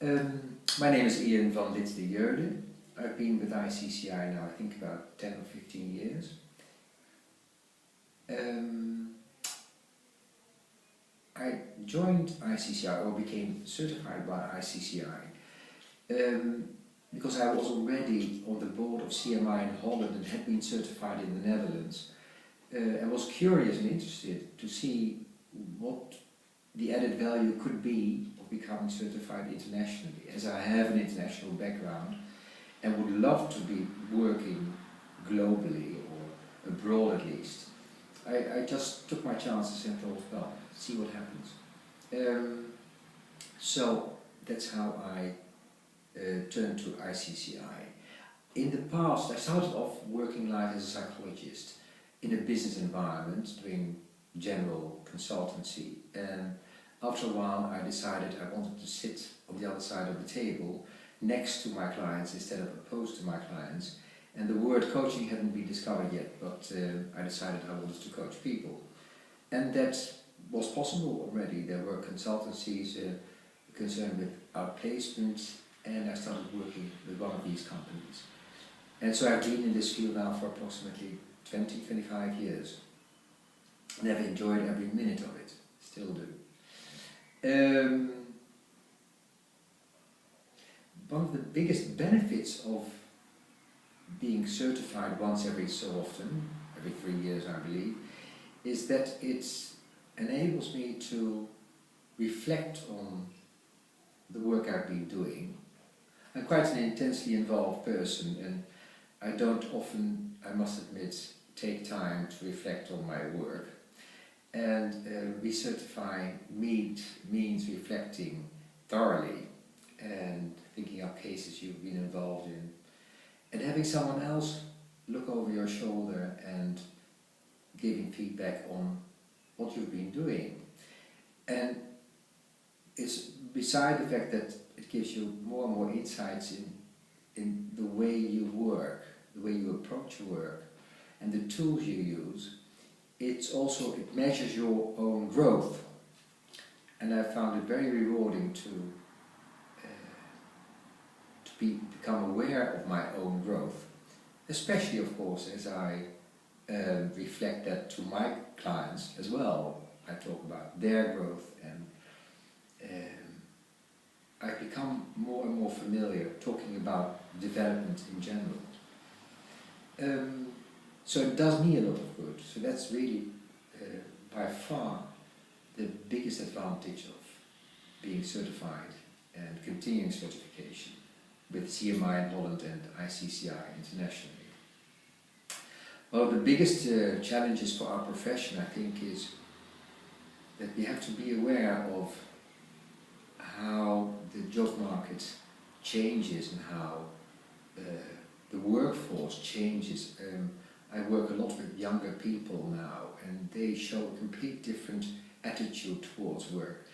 My name is Ian van Leuthe. I've been with ICCI now, I think about 10 or 15 years. I joined ICCI, or became certified by ICCI, because I was already on the board of CMI in Holland and had been certified in the Netherlands. I was curious and interested to see what the added value could be of becoming certified internationally, as I have an international background and would love to be working globally or abroad at least. I just took my chances and thought, well, see what happens. So that's how I turned to ICCI. In the past, I started off working life as a psychologist in a business environment, doing general consultancy, and after a while I decided I wanted to sit on the other side of the table next to my clients instead of opposed to my clients, and the word coaching hadn't been discovered yet, but I decided I wanted to coach people, and that was possible already. There were consultancies concerned with outplacements, and I started working with one of these companies, and so I've been in this field now for approximately 20-25 years. And I've enjoyed every minute of it, still do. One of the biggest benefits of being certified once every so often, every 3 years I believe, is that it enables me to reflect on the work I've been doing. I'm quite an intensely involved person, and I don't often, I must admit, take time to reflect on my work. And recertifying means reflecting thoroughly and thinking up cases you've been involved in, and having someone else look over your shoulder and giving feedback on what you've been doing. And it's beside the fact that it gives you more and more insights in the way you work, the way you approach work, and the tools you use. It measures your own growth, and I found it very rewarding to become aware of my own growth, especially of course as I reflect that to my clients as well. I talk about their growth, and I've become more and more familiar talking about development in general. So it does me a lot of good. So that's really by far the biggest advantage of being certified and continuing certification with CMI in Holland and ICCI internationally. One of the biggest challenges for our profession, I think, is that we have to be aware of how the job market changes and how the workforce changes. I work a lot with younger people now, and they show a complete different attitude towards work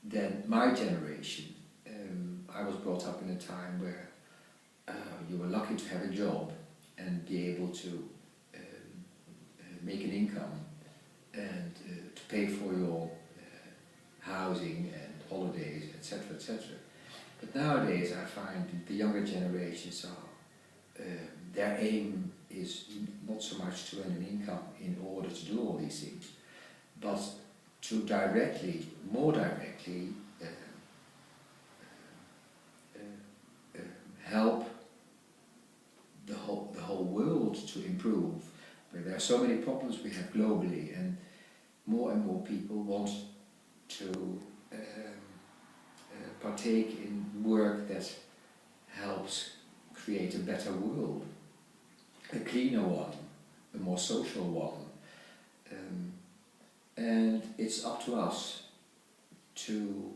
than my generation. I was brought up in a time where you were lucky to have a job and be able to make an income and to pay for your housing and holidays, etc., etc. But nowadays I find the younger generations their aim is not so much to earn an income in order to do all these things, but to more directly help the whole world to improve. But there are so many problems we have globally, and more people want to partake in work that helps create a better world, a cleaner one, a more social one. And it's up to us to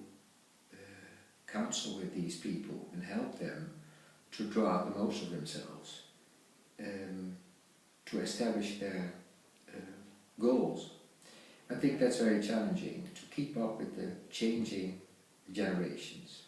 counsel with these people and help them to draw out the most of themselves, to establish their goals. I think that's very challenging, to keep up with the changing generations.